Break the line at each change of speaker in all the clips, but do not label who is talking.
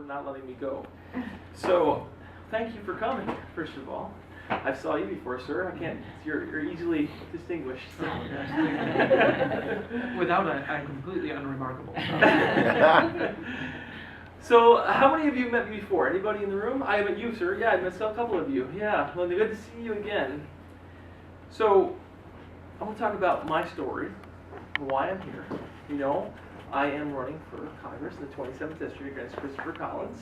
not letting me go. So, thank you for coming, first of all. I saw you before, sir. I can't. You're easily distinguished. So.
Without it, I'm completely unremarkable.
So, how many of you met me before? Anybody in the room? I met you, sir. Yeah, I met a couple of you. Yeah, well, good to see you again. So, I'm going to talk about my story, why I'm here. You know, I am running for Congress in the 27th District against Christopher Collins,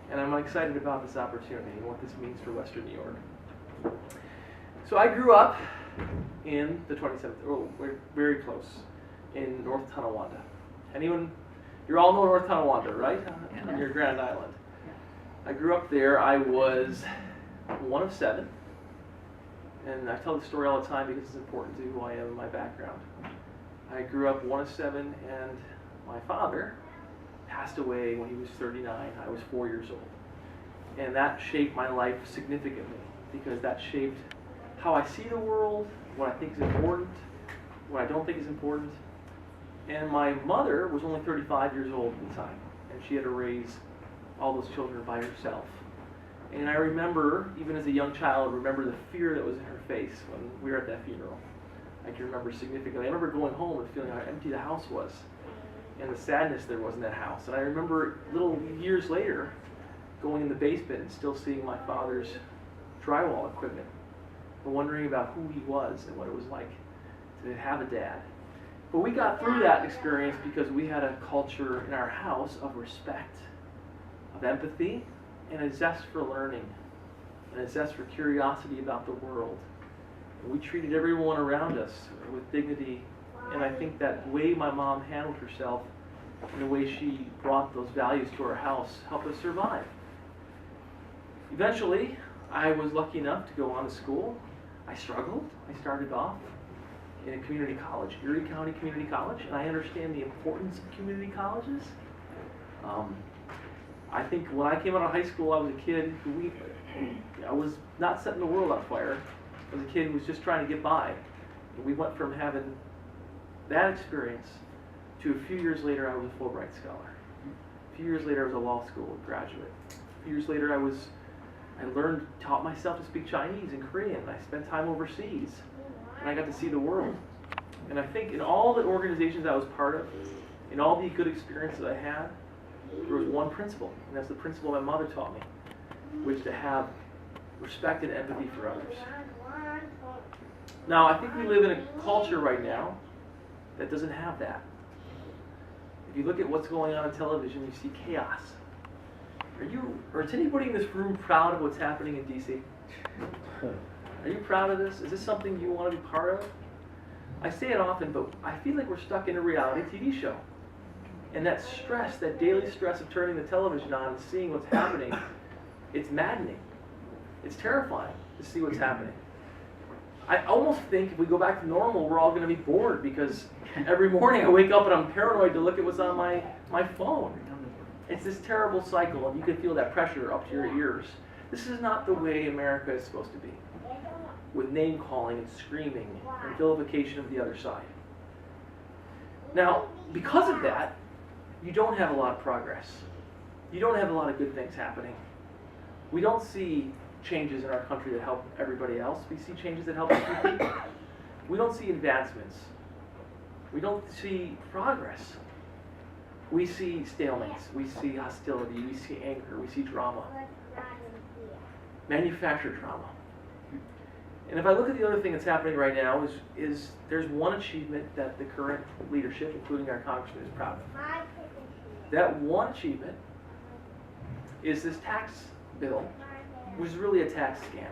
and I'm excited about this opportunity and what this means for Western New York. So I grew up in the 27th, we're very close, in North Tonawanda. Anyone, you all know North Tonawanda, right? On your Grand Island. I grew up there. I was one of 7. And I tell the story all the time because it's important to who I am and my background. I grew up one of 7, and my father passed away when he was 39. I was 4 years old. And that shaped my life significantly because that shaped how I see the world, what I think is important, what I don't think is important. And my mother was only 35 years old at the time, and she had to raise all those children by herself. And I remember, even as a young child, remember the fear that was in her face when we were at that funeral. I can remember significantly. I remember going home and feeling how empty the house was and the sadness there was in that house. And I remember little years later going in the basement and still seeing my father's drywall equipment and wondering about who he was and what it was like to have a dad. But we got through that experience because we had a culture in our house of respect, of empathy, and a zest for learning, and a zest for curiosity about the world. And we treated everyone around us with dignity, and I think that way my mom handled herself and the way she brought those values to our house helped us survive. Eventually, I was lucky enough to go on to school. I struggled. I started off in a community college, Erie County Community College, and I understand the importance of community colleges. I think when I came out of high school, I was a kid who I was not setting the world on fire. I was a kid who was just trying to get by. And we went from having that experience to a few years later, I was a Fulbright scholar. A few years later, I was a law school graduate. A few years later, I taught myself to speak Chinese and Korean. I spent time overseas, and I got to see the world. And I think in all the organizations I was part of, in all the good experiences I had, there was one principle, and that's the principle my mother taught me, which is to have respect and empathy for others. Now, I think we live in a culture right now that doesn't have that. If you look at what's going on television, you see chaos. Is anybody in this room proud of what's happening in D.C.? Are you proud of this? Is this something you want to be part of? I say it often, but I feel like we're stuck in a reality TV show. And that stress, that daily stress of turning the television on and seeing what's happening, it's maddening. It's terrifying to see what's happening. I almost think if we go back to normal, we're all going to be bored because every morning I wake up and I'm paranoid to look at what's on my phone. It's this terrible cycle, and you can feel that pressure up to your ears. This is not the way America is supposed to be, with name-calling and screaming and vilification of the other side. Now, because of that, you don't have a lot of progress. You don't have a lot of good things happening. We don't see changes in our country that help everybody else. We see changes that help a few people. We don't see advancements. We don't see progress. We see stalemates. We see hostility. We see anger. We see drama. Manufactured drama. And if I look at the other thing that's happening right now is there's one achievement that the current leadership, including our congressman, is proud of. That one achievement is this tax bill, which is really a tax scam.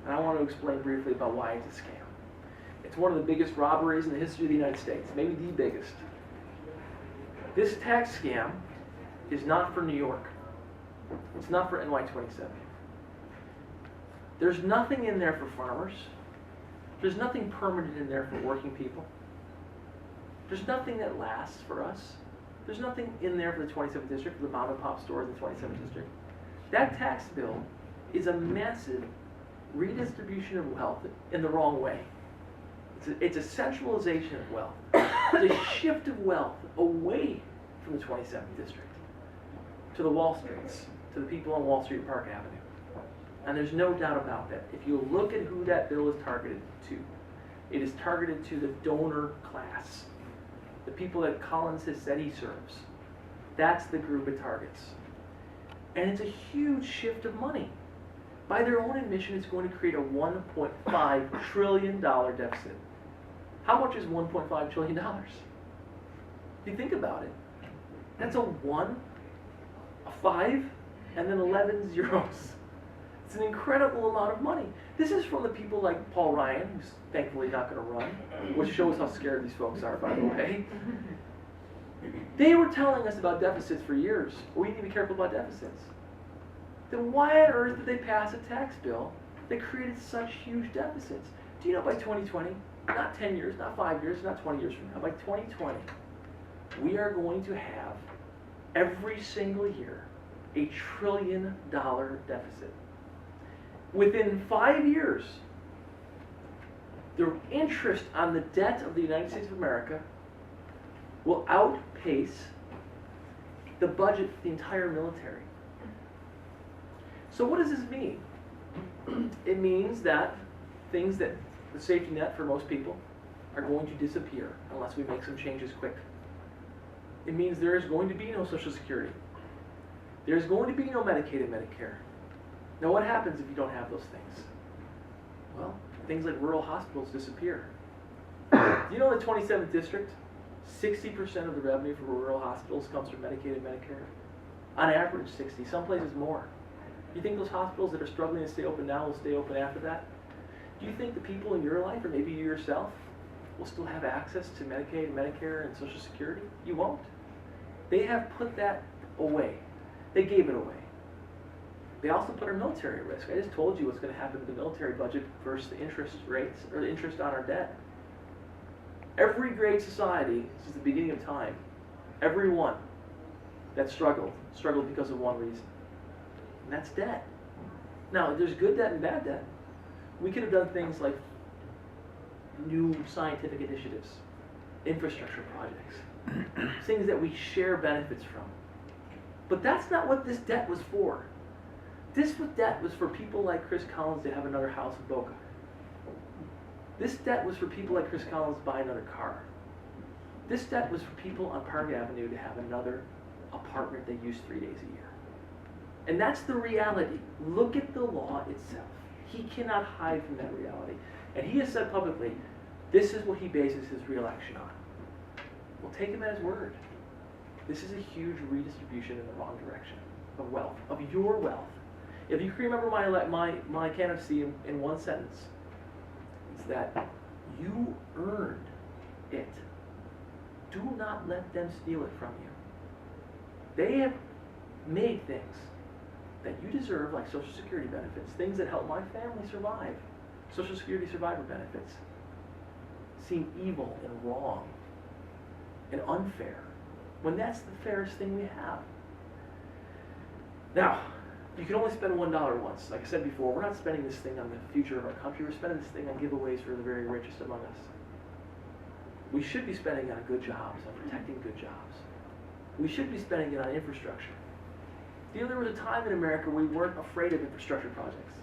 And I want to explain briefly about why it's a scam. It's one of the biggest robberies in the history of the United States, maybe the biggest. This tax scam is not for New York. It's not for NY27. There's nothing in there for farmers. There's nothing permanent in there for working people. There's nothing that lasts for us. There's nothing in there for the 27th district, for the mom and pop stores in the 27th district. That tax bill is a massive redistribution of wealth in the wrong way. It's a centralization of wealth. It's a shift of wealth away from the 27th district. to the Wall Streets, to the people on Wall Street and Park Avenue. And there's no doubt about that. If you look at who that bill is targeted to, it is targeted to the donor class, the people that Collins has said he serves. That's the group it targets. And it's a huge shift of money. By their own admission, it's going to create a $1.5 trillion deficit. How much is $1.5 trillion? If you think about it, that's a 1, a 5, and then 11 zeros. It's an incredible amount of money. This is from the people like Paul Ryan, who's thankfully not going to run, which shows how scared these folks are, by the way. They were telling us about deficits for years. We need to be careful about deficits. Then why on earth did they pass a tax bill that created such huge deficits? Do you know by 2020, not 10 years, not 5 years, not 20 years from now, by 2020, we are going to have every single year a $1 trillion deficit. Within 5 years, the interest on the debt of the United States of America will outpace the budget for the entire military. So what does this mean? It means that things that the safety net for most people are going to disappear unless we make some changes quick. It means there is going to be no Social Security. There's going to be no Medicaid and Medicare. Now what happens if you don't have those things? Well, things like rural hospitals disappear. Do you know the 27th district? 60% of the revenue for rural hospitals comes from Medicaid and Medicare. On average, 60, some places more. Do you think those hospitals that are struggling to stay open now will stay open after that? Do you think the people in your life, or maybe you yourself, will still have access to Medicaid and Medicare and Social Security? You won't. They have put that away. They gave it away. They also put our military at risk. I just told you what's going to happen to the military budget versus the interest rates, or the interest on our debt. Every great society, since the beginning of time, every one that struggled because of one reason. And that's debt. Now, there's good debt and bad debt. We could have done things like new scientific initiatives, infrastructure projects, things that we share benefits from. But that's not what this debt was for. This debt was for people like Chris Collins to have another house in Boca. This debt was for people like Chris Collins to buy another car. This debt was for people on Park Avenue to have another apartment they use 3 days a year. And that's the reality. Look at the law itself. He cannot hide from that reality. And he has said publicly, this is what he bases his re-election on. We'll take him at his word. This is a huge redistribution in the wrong direction of wealth, of your wealth. If you can remember my candidacy in one sentence, it's that you earned it. Do not let them steal it from you. They have made things that you deserve, like Social Security benefits, things that help my family survive, Social Security survivor benefits, seem evil and wrong and unfair, when that's the fairest thing we have. Now, you can only spend $1 once. Like I said before, we're not spending this thing on the future of our country. We're spending this thing on giveaways for the very richest among us. We should be spending it on good jobs, on protecting good jobs. We should be spending it on infrastructure. You know, there was a time in America we weren't afraid of infrastructure projects.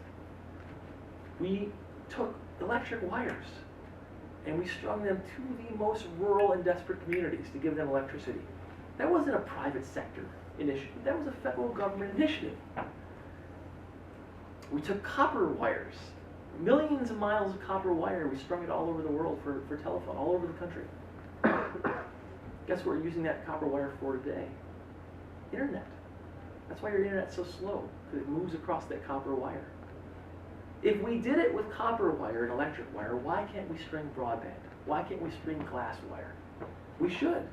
We took electric wires and we strung them to the most rural and desperate communities to give them electricity. That wasn't a private sector initiative. That was a federal government initiative. We took copper wires, millions of miles of copper wire, we strung it all over the world for telephone, all over the country. Guess what we're using that copper wire for today? Internet. That's why your internet's so slow, because it moves across that copper wire. If we did it with copper wire and electric wire, why can't we string broadband? Why can't we string glass wire? We should.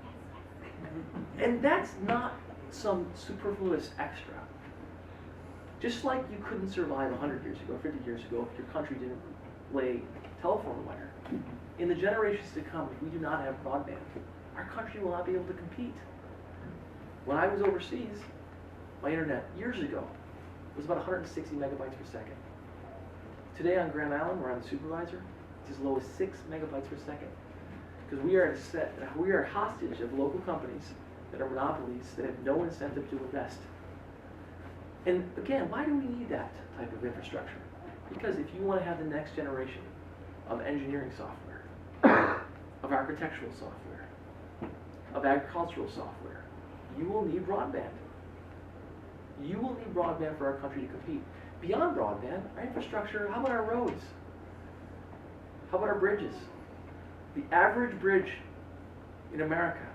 And that's not some superfluous extra. Just like you couldn't survive 100 years ago, 50 years ago, if your country didn't lay telephone wire. In the generations to come, if we do not have broadband, our country will not be able to compete. When I was overseas, my internet years ago was about 160 megabytes per second. Today on Grand Island, where I'm the supervisor, it's as low as 6 megabytes per second. Because we are hostage of local companies that are monopolies that have no incentive to invest And again, why do we need that type of infrastructure? Because if you want to have the next generation of engineering software, of architectural software, of agricultural software, you will need broadband. You will need broadband for our country to compete. Beyond broadband, our infrastructure, how about our roads? How about our bridges? The average bridge in America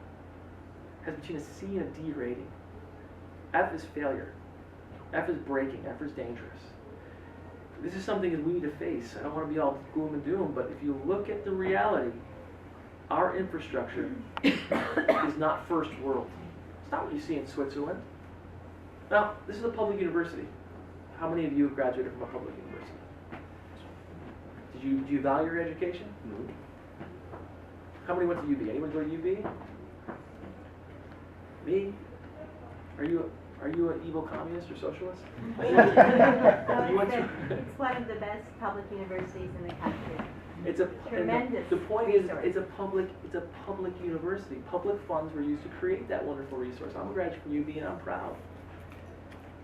has between a C and a D rating. F is failure. F is breaking. F is dangerous. This is something that we need to face. I don't want to be all gloom and doom, but if you look at the reality, our infrastructure is not first world. It's not what you see in Switzerland. Now, this is a public university. How many of you have graduated from a public university? Do you value your education?
No.
How many went to UB? Anyone go to UB? Me? Are you an evil communist or socialist? You went to-
It's one of the best public universities in the country.
It's a
Tremendous
The point
resource.
is, it's a public university. Public funds were used to create that wonderful resource. I'm a graduate from UB and I'm proud.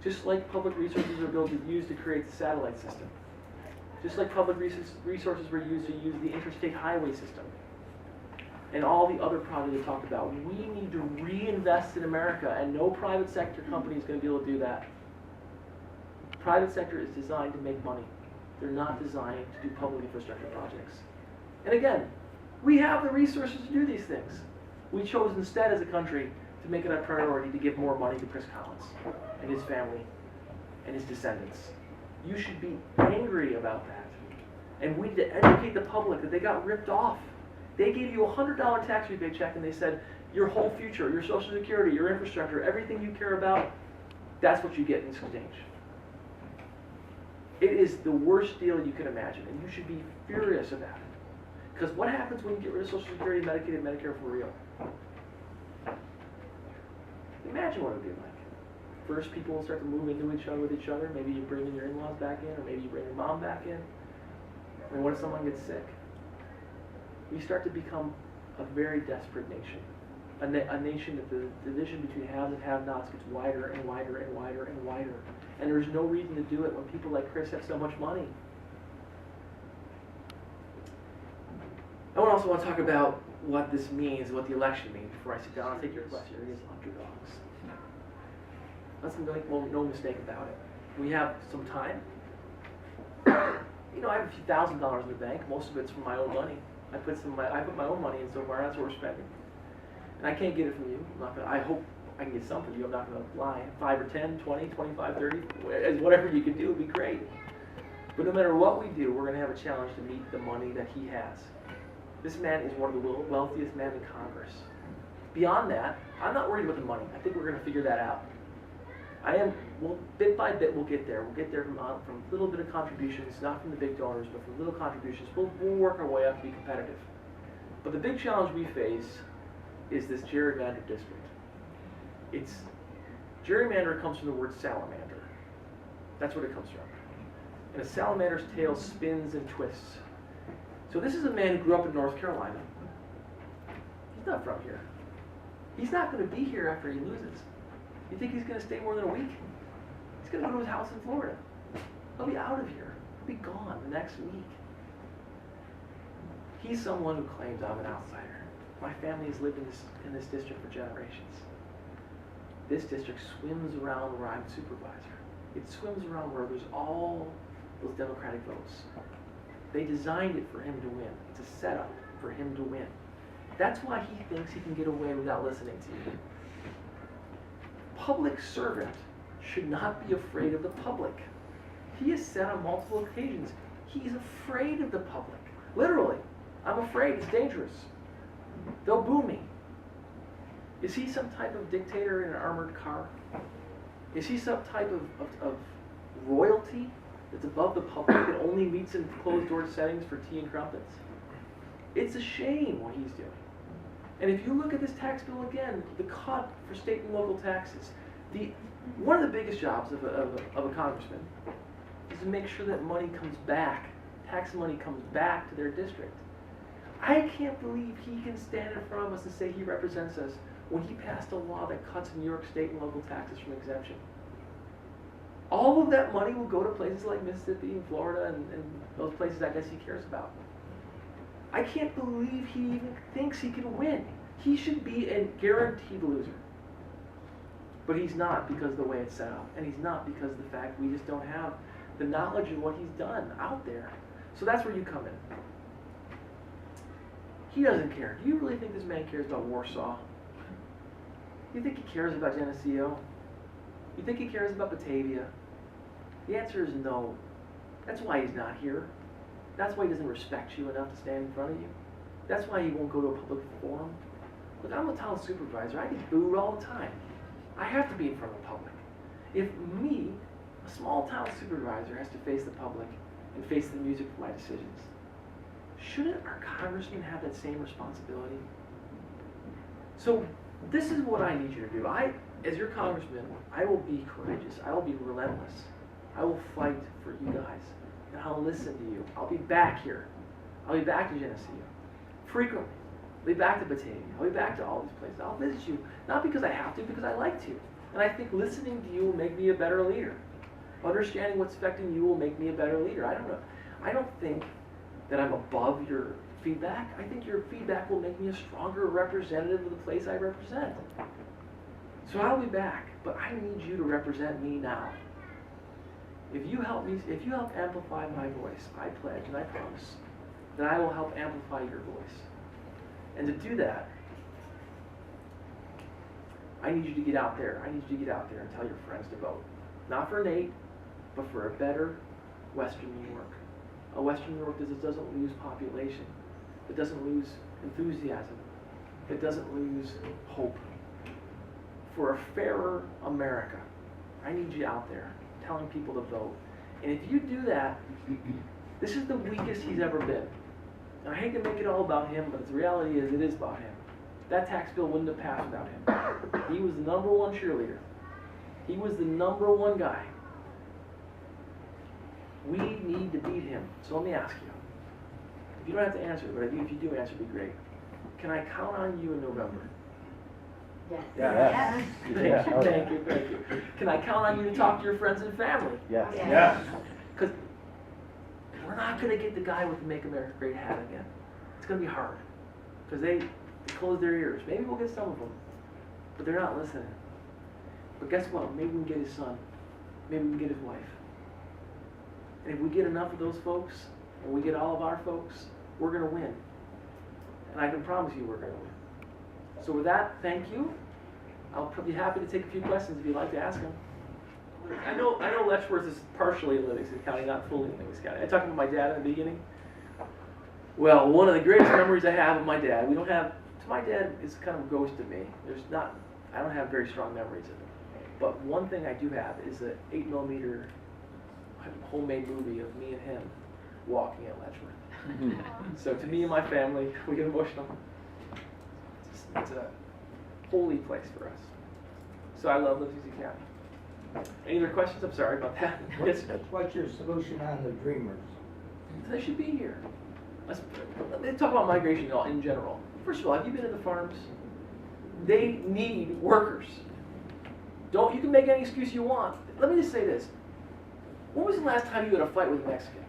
Just like public resources are used to create the satellite system. Just like public resources were used to use the interstate highway system. And all the other projects we talked about. We need to reinvest in America, and no private sector company is going to be able to do that. Private sector is designed to make money. They're not designed to do public infrastructure projects. And again, we have the resources to do these things. We chose instead as a country to make it a priority to give more money to Chris Collins and his family and his descendants. You should be angry about that. And we need to educate the public that they got ripped off. They gave you a $100 tax rebate check and they said, your whole future, your Social Security, your infrastructure, everything you care about, that's what you get in exchange. It is the worst deal you can imagine, and you should be furious about it. Because what happens when you get rid of Social Security, Medicaid, and Medicare for real? Imagine what it would be like. First, people will start to move into each other with each other. Maybe you bring your in-laws back in, or maybe you bring your mom back in. And what if someone gets sick? We start to become a very desperate nation. A nation that the division between haves and have-nots gets wider and wider and wider and wider. And there's no reason to do it when people like Chris have so much money. I also want to talk about what this means, what the election means, before I sit down and take your question. It is underdogs. Let's make no mistake about it. We have some time. You know, I have a few $1,000s in the bank. Most of it's from my own money. I put my own money in so far. That's what we're spending. And I can't get it from you. I hope I can get some from you. I'm not going to lie. 5 or 10, 20, 25, 30, whatever you can do would be great. But no matter what we do, we're going to have a challenge to meet the money that he has. This man is one of the wealthiest men in Congress. Beyond that, I'm not worried about the money. I think we're going to figure that out. Bit by bit, we'll get there. We'll get there from a little bit of contributions, not from the big donors, but from little contributions. We'll work our way up to be competitive. But the big challenge we face is this gerrymandered district. Gerrymander comes from the word salamander. That's what it comes from. And a salamander's tail spins and twists. So this is a man who grew up in North Carolina. He's not from here. He's not going to be here after he loses. You think he's going to stay more than a week? He's going to go to his house in Florida. He'll be out of here. He'll be gone the next week. He's someone who claims I'm an outsider. My family has lived in this district for generations. This district swims around where I'm supervisor. It swims around where there's all those Democratic votes. They designed it for him to win. It's a setup for him to win. That's why he thinks he can get away without listening to you. Public servant should not be afraid of the public. He has said on multiple occasions, he's afraid of the public. Literally, I'm afraid, it's dangerous. They'll boo me. Is he some type of dictator in an armored car? Is he some type of royalty that's above the public that only meets in closed-door settings for tea and crumpets? It's a shame what he's doing. And if you look at this tax bill again, the cut for state and local taxes, one of the biggest jobs of a congressman is to make sure that money comes back, tax money comes back to their district. I can't believe he can stand in front of us and say he represents us when he passed a law that cuts New York state and local taxes from exemption. All of that money will go to places like Mississippi and Florida and those places I guess he cares about. I can't believe he even thinks he can win. He should be a guaranteed loser. But he's not because of the way it's set up. And he's not because of the fact we just don't have the knowledge of what he's done out there. So that's where you come in. He doesn't care. Do you really think this man cares about Warsaw? You think he cares about Geneseo? You think he cares about Batavia? The answer is no. That's why he's not here. That's why he doesn't respect you enough to stand in front of you. That's why he won't go to a public forum. Look, I'm a town supervisor. I get booed all the time. I have to be in front of the public. If me, a small town supervisor, has to face the public and face the music for my decisions, shouldn't our congressman have that same responsibility? So this is what I need you to do. As your congressman, I will be courageous. I will be relentless. I will fight for you guys. And I'll listen to you. I'll be back here. I'll be back to Geneseo frequently. I'll be back to Batavia. I'll be back to all these places. I'll visit you, not because I have to, because I like to. And I think listening to you will make me a better leader. Understanding what's affecting you will make me a better leader. I don't know. I don't think that I'm above your feedback. I think your feedback will make me a stronger representative of the place I represent. So I'll be back, but I need you to represent me now. If you help amplify my voice, I pledge and I promise that I will help amplify your voice. And to do that, I need you to get out there. I need you to get out there and tell your friends to vote. Not for Nate, but for a better Western New York. A Western New York that doesn't lose population, that doesn't lose enthusiasm, that doesn't lose hope. For a fairer America, I need you out there telling people to vote. And if you do that, this is the weakest he's ever been. And I hate to make it all about him, but the reality is it is about him. That tax bill wouldn't have passed without him. He was the number one cheerleader. He was the number one guy. We need to beat him. So let me ask you. If you don't have to answer, but if you do answer, it'd be great. Can I count on you in November?
Yes.
Yeah.
Thank you. Can I count on you to talk to your friends and family?
Yes.
Yes.
Because we're not going to get the guy with the Make America Great hat again. It's going to be hard. Because they close their ears. Maybe we'll get some of them. But they're not listening. But guess what? Maybe we can get his son. Maybe we can get his wife. And if we get enough of those folks, and we get all of our folks, we're going to win. And I can promise you we're going to win. So with that, thank you. I'll be happy to take a few questions if you'd like to ask them. I know Letchworth is partially in Livingston County, not fully in Livingston County. I talked to my dad in the beginning. Well, one of the greatest memories I have of my dad, my dad is kind of a ghost to me. I don't have very strong memories of him. But one thing I do have is an 8mm homemade movie of me and him walking at Letchworth. So to me and my family, we get emotional. It's a holy place for us. So I love Livingston County. Any other questions? I'm sorry about that.
What's your solution on the dreamers?
They should be here. Let's talk about migration in general. First of all, have you been to the farms? They need workers. You can make any excuse you want. Let me just say this. When was the last time you had a fight with a Mexican?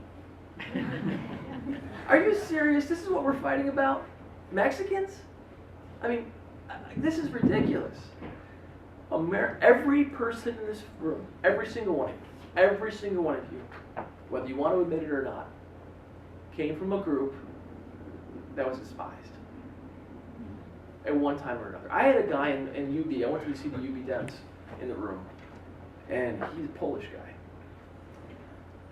Are you serious? This is what we're fighting about? Mexicans? I mean, this is ridiculous. Every person in this room, every single one of you, whether you want to admit it or not, came from a group that was despised at one time or another. I had a guy in UB, I went to see the UB Dems in the room, and he's a Polish guy.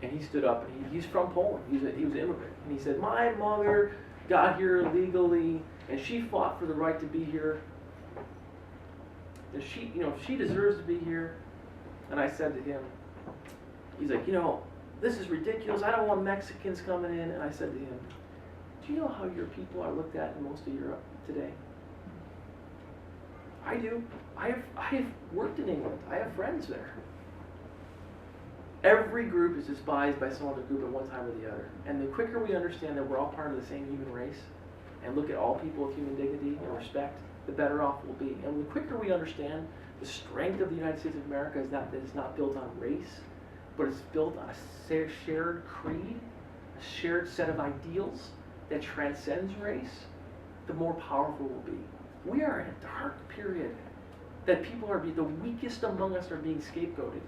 And he stood up, and he's from Poland. He was an immigrant. And he said, my mother got here legally, and she fought for the right to be here. And she deserves to be here. And I said to him, he's like, this is ridiculous. I don't want Mexicans coming in. And I said to him, do you know how your people are looked at in most of Europe today? I do. I have worked in England. I have friends there. Every group is despised by some other group at one time or the other. And the quicker we understand that we're all part of the same human race and look at all people with human dignity and respect, the better off we'll be. And the quicker we understand the strength of the United States of America is that it's not built on race, but it's built on a shared creed, a shared set of ideals that transcends race, the more powerful we'll be. We are in a dark period that the weakest among us are being scapegoated.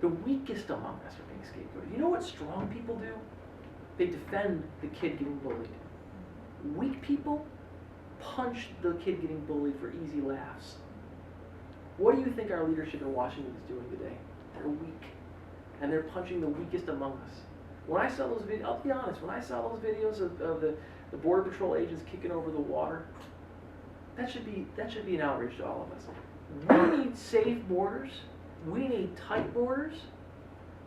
The weakest among us are being scapegoated. You know what strong people do? They defend the kid getting bullied. Weak people punch the kid getting bullied for easy laughs. What do you think our leadership in Washington is doing today? They're weak. And they're punching the weakest among us. When I saw those videos, I'll be honest, when I saw those videos of the Border Patrol agents kicking over the water, that should be an outrage to all of us. We need safe borders. We need tight borders.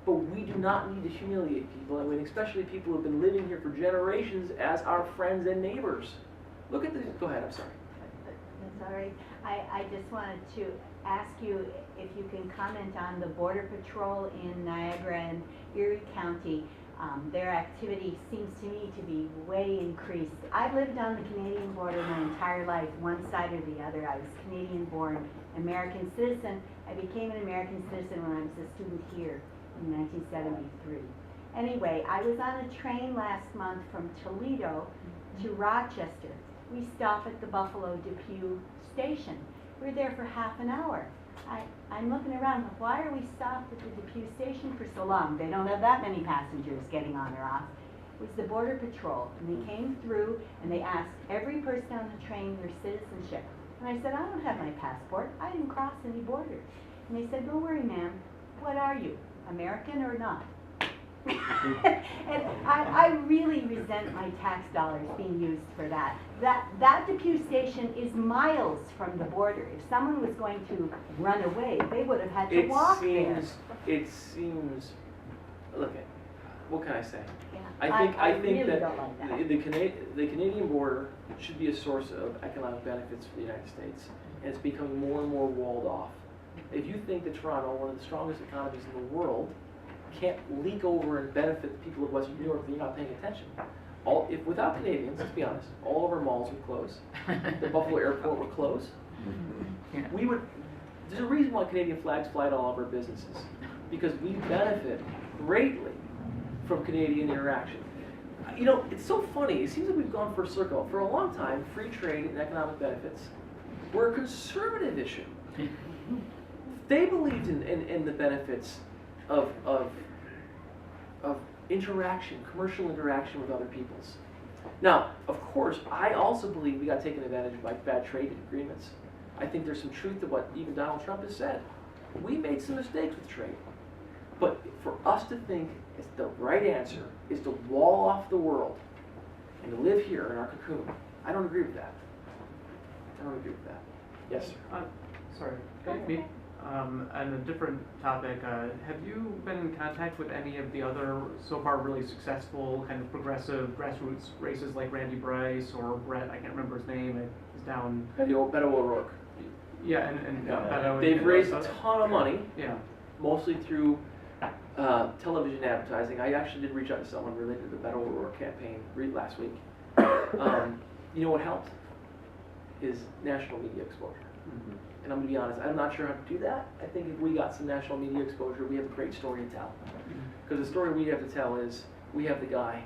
But we do not need to humiliate people, and especially people who have been living here for generations as our friends and neighbors. Look at this. Go ahead, I'm sorry.
That's all right. I just wanted to ask you if you can comment on the Border Patrol in Niagara and Erie County. Their activity seems to me to be way increased. I've lived on the Canadian border my entire life, one side or the other. I was Canadian born, American citizen. I became an American citizen when I was a student here in 1973. Anyway, I was on a train last month from Toledo to Rochester. We stopped at the Buffalo Depew station. We were there for half an hour. I'm looking around, why are we stopped at the Depew station for so long? They don't have that many passengers getting on or off. It was the Border Patrol, and they came through and they asked every person on the train their citizenship. And I said, I don't have my passport. I didn't cross any borders. And they said, don't worry, ma'am. What are you, American or not? And I really resent my tax dollars being used for that. That Depew station is miles from the border. If someone was going to run away, they would have had to walk there.
It seems, look, what can I say?
Yeah,
I think
really
that
don't like that.
the Canadian border should be a source of economic benefits for the United States, and it's becoming more and more walled off. If you think that Toronto, one of the strongest economies in the world, can't leak over and benefit the people of Western New York, then you're not paying attention. If without Canadians, let's be honest, all of our malls would close. The Buffalo airport would close.
Yeah.
There's a reason why Canadian flags fly to all of our businesses, because we benefit greatly from Canadian interaction. You know, it's so funny. It seems like we've gone for a circle. For a long time, free trade and economic benefits were a conservative issue. They believed in the benefits of interaction, commercial interaction with other peoples. Now, of course, I also believe we got taken advantage of by bad trade agreements. I think there's some truth to what even Donald Trump has said. We made some mistakes with trade. But for us to think it's the right answer is to wall off the world and to live here in our cocoon, I don't agree with that. I don't agree with that. Yes, sir.
Sorry, me. On a different topic, have you been in contact with any of the other so far really successful kind of progressive grassroots races like Randy Bryce or Brett, I can't remember his name, he's down...
Beto O'Rourke.
Yeah, and
Yeah.
Beto.
They've
and
raised a
Rosa.
ton of money,
Yeah.
mostly through television advertising. I actually did reach out to someone related to the Beto O'Rourke campaign last week. You know what helped? Is national media exposure.
Mm-hmm.
And I'm going to be honest, I'm not sure how to do that. I think if we got some national media exposure, we have a great story to tell. Because the story we have to tell is, we have the guy,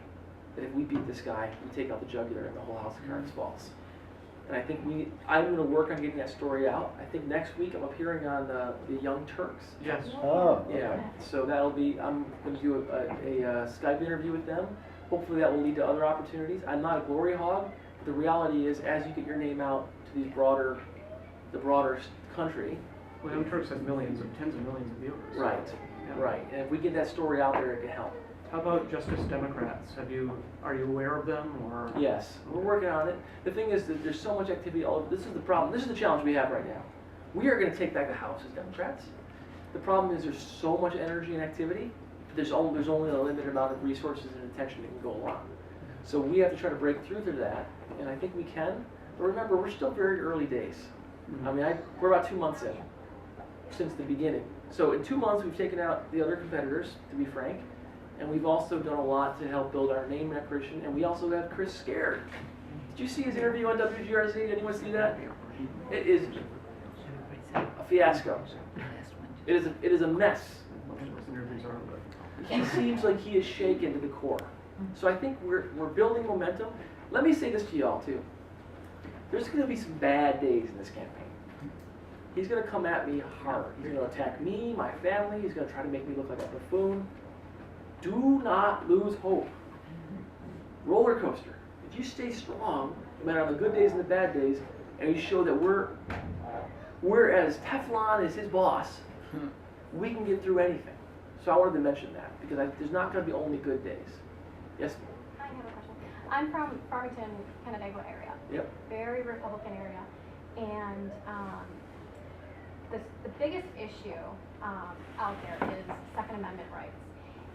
that if we beat this guy, we take out the jugular and the whole house of cards falls. And I think I'm going to work on getting that story out. I think next week I'm appearing on the Young Turks.
Yes.
Oh,
Yeah, so that'll be, I'm going to do a Skype interview with them. Hopefully that will lead to other opportunities. I'm not a glory hog, but the reality is, as you get your name out to the broader country.
Well, Young Turks has tens of millions of viewers.
Right,
Yeah.
right. And if we get that story out there, it can help.
How about Justice Democrats? Are you aware of them, or?
Yes, we're working on it. The thing is that there's so much activity all over. This is the problem. This is the challenge we have right now. We are going to take back the House as Democrats. The problem is there's so much energy and activity. There's only a limited amount of resources and attention that can go along. So we have to try to break through to that, and I think we can. But remember, we're still very early days. I mean, we're about 2 months in, since the beginning. So in 2 months, we've taken out the other competitors, to be frank, and we've also done a lot to help build our name recognition, and we also have Chris scared. Did you see his interview on WGRZ? Did anyone see that? It is a fiasco. It is a mess.
times are.
He seems like he is shaken to the core. So I think we're building momentum. Let me say this to y'all too. There's going to be some bad days in this campaign. He's going to come at me hard. He's going to attack me, my family. He's going to try to make me look like a buffoon. Do not lose hope. Roller coaster. If you stay strong, no matter on the good days and the bad days, and you show that we're as Teflon as his boss, we can get through anything. So I wanted to mention that because there's not going to be only good days. Yes?
I have a question. I'm from Farmington, Canandaigua area.
Yep.
Very Republican area. And the biggest issue out there is Second Amendment rights.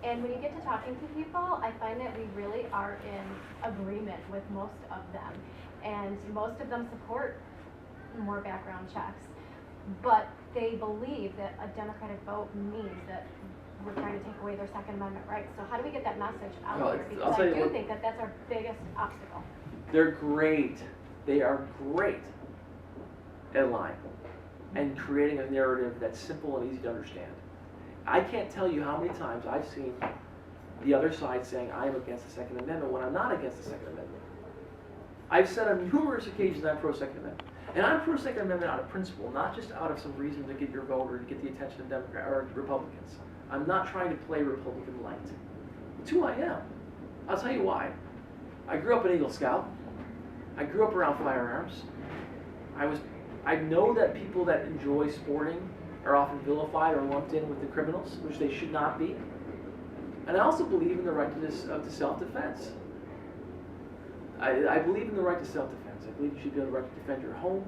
And when you get to talking to people, I find that we really are in agreement with most of them. And most of them support more background checks. But they believe that a Democratic vote means that we're trying to take away their Second Amendment rights. So how do we get that message out
Well,
there?
I'll
Because
tell
I
you
do
what-
think that that's our biggest obstacle.
They're great. They are great at lying and creating a narrative that's simple and easy to understand. I can't tell you how many times I've seen the other side saying I am against the Second Amendment when I'm not against the Second Amendment. I've said on numerous occasions I'm pro-Second Amendment. And I'm pro-Second Amendment out of principle, not just out of some reason to get your vote or to get the attention of Democrats or Republicans. I'm not trying to play Republican light. It's who I am. I'll tell you why. I grew up an Eagle Scout. I grew up around firearms. I know that people that enjoy sporting are often vilified or lumped in with the criminals, which they should not be. And I also believe in the right to self-defense. I believe in the right to self-defense. I believe you should be able the right to defend your home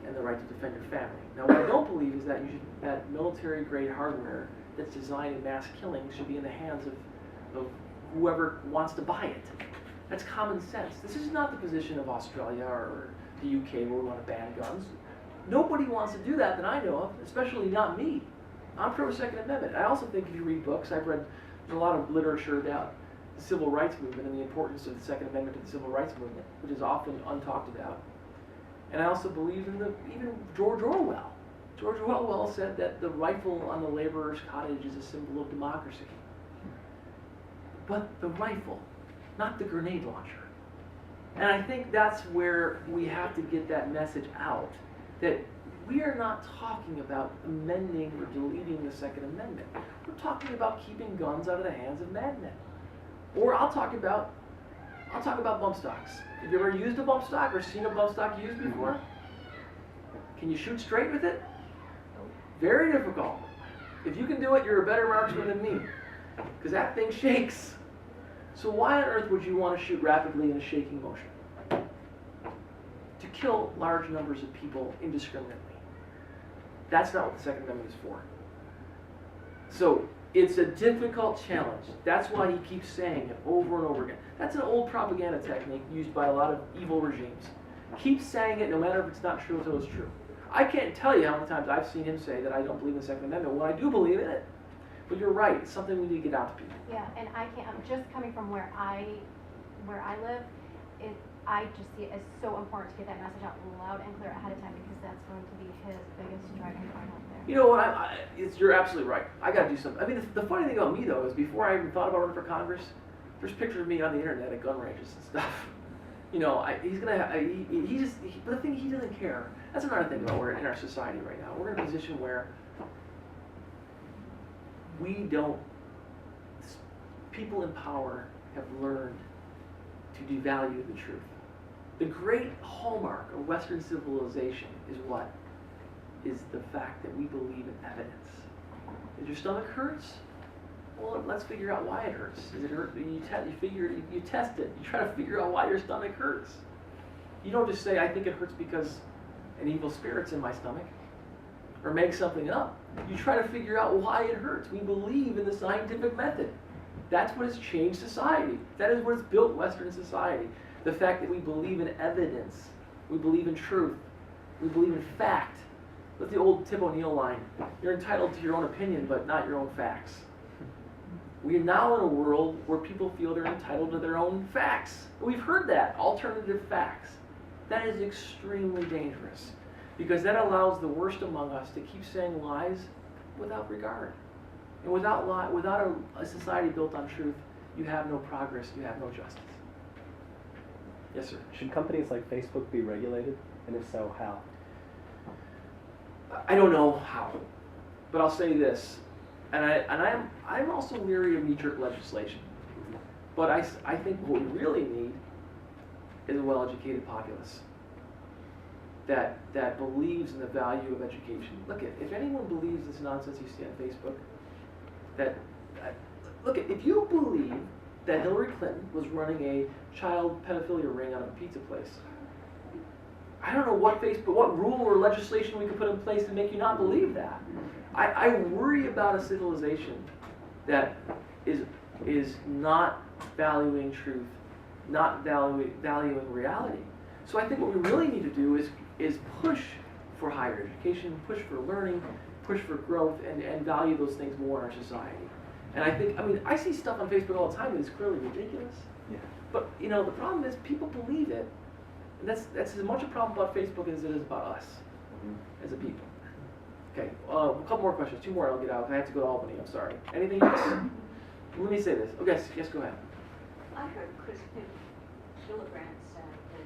and the right to defend your family. Now, what I don't believe is that that military-grade hardware that's designed in mass killing should be in the hands of whoever wants to buy it. That's common sense. This is not the position of Australia or the UK where we want to ban guns. Nobody wants to do that I know of, especially not me. I'm pro-Second Amendment. I also think if you read books, there's a lot of literature about the civil rights movement and the importance of the Second Amendment to the civil rights movement, which is often untalked about. And I also believe in even George Orwell. George Orwell said that the rifle on the laborer's cottage is a symbol of democracy. But the rifle, not the grenade launcher. And I think that's where we have to get that message out, that we are not talking about amending or deleting the Second Amendment. We're talking about keeping guns out of the hands of madmen. Or I'll talk about bump stocks. Have you ever used a bump stock or seen a bump stock used before? Can you shoot straight with it? Very difficult. If you can do it, you're a better marksman than me, because that thing shakes. So why on earth would you want to shoot rapidly in a shaking motion? To kill large numbers of people indiscriminately. That's not what the Second Amendment is for. So it's a difficult challenge. That's why he keeps saying it over and over again. That's an old propaganda technique used by a lot of evil regimes. Keep saying it no matter if it's not true until it's true. I can't tell you how many times I've seen him say that I don't believe in the Second Amendment when I do believe in it. But you're right, it's something we need to get out to people.
Yeah, and I can't, just coming from where I live, I just see it as so important to get that message out loud and clear ahead of time, because that's going to be his biggest driving point out there.
You know what, you're absolutely right. I gotta do something. I mean, the funny thing about me though is before I even thought about running for Congress, there's pictures of me on the internet at gun ranges and stuff. You know, but the thing, he doesn't care. That's another thing about we're in our society right now. We're in a position where people in power have learned to devalue the truth. The great hallmark of Western civilization is what? Is the fact that we believe in evidence. If your stomach hurts, well, let's figure out why it hurts. Does it hurt? You test it. You try to figure out why your stomach hurts. You don't just say, I think it hurts because an evil spirit's in my stomach, or make something up. You try to figure out why it hurts. We believe in the scientific method. That's what has changed society. That is what has built Western society. The fact that we believe in evidence. We believe in truth. We believe in fact. With the old Tip O'Neill line, you're entitled to your own opinion, but not your own facts. We are now in a world where people feel they're entitled to their own facts. We've heard that, alternative facts. That is extremely dangerous, because that allows the worst among us to keep saying lies without regard. And without a society built on truth, you have no progress, you have no justice. Yes, sir.
Should companies like Facebook be regulated? And if so, how?
I don't know how, but I'll say this, and I'm also weary of knee-jerk legislation. But I think what we really need is a well-educated populace that believes in the value of education. Look, if anyone believes this nonsense you see on Facebook, if you believe that Hillary Clinton was running a child pedophilia ring out of a pizza place, I don't know what rule or legislation we could put in place to make you not believe that. I worry about a civilization that is not valuing truth, not valuing reality. So I think what we really need to do is push for higher education, push for learning, push for growth, and value those things more in our society. And I see stuff on Facebook all the time that is clearly ridiculous.
Yeah.
But the problem is people believe it. And that's as much a problem about Facebook as it is about us as a people. Okay, a couple more questions. 2 more, I'll get out. I have to go to Albany. I'm sorry. Anything else? Let me say this. Okay, yes, go ahead.
I heard Chris Gillibrand said that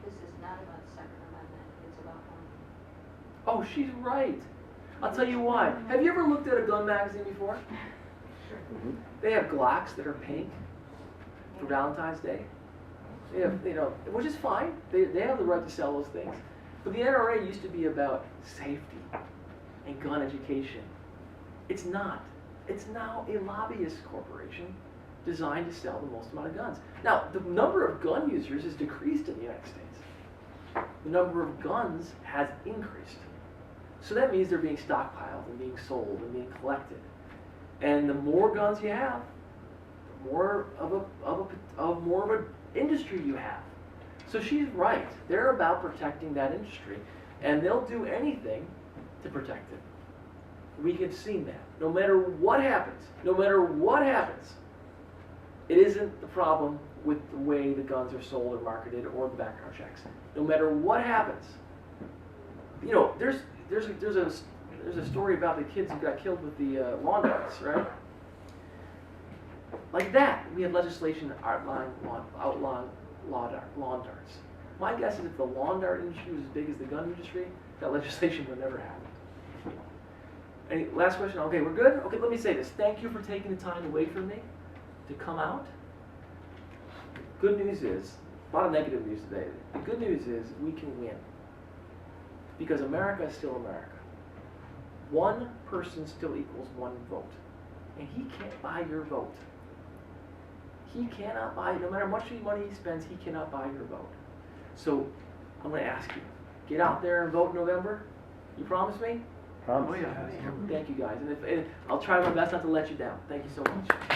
this is not about Second Amendment, it's about harmony.
Oh, she's right. I'll tell you why. Have you ever looked at a gun magazine before?
Mm-hmm.
They have Glocks that are pink for Valentine's Day. They have, which is fine. They have the right to sell those things. But the NRA used to be about safety and gun education. It's not. It's now a lobbyist corporation designed to sell the most amount of guns. Now, the number of gun users has decreased in the United States. The number of guns has increased. So that means they're being stockpiled and being sold and being collected. And the more guns you have, the more of an industry you have. So she's right. They're about protecting that industry, and they'll do anything to protect it. We have seen that. No matter what happens, it isn't the problem with the way the guns are sold or marketed or the background checks. No matter what happens, there's a story about the kids who got killed with the lawn darts, right? Like that, we have legislation outlawing lawn darts. My guess is if the lawn dart industry was as big as the gun industry, that legislation would never happen. Any last question? Okay, we're good? Okay, let me say this. Thank you for taking the time away from me to come out. Good news is, a lot of negative news today. The good news is we can win. Because America is still America. One person still equals one vote. And he can't buy your vote. He cannot buy, no matter how much money he spends, he cannot buy your vote. So I'm going to ask you, get out there and vote in November. You promise me?
Promise.
Oh, yeah.
Thank you guys. And I'll try my best not to let you down. Thank you so much.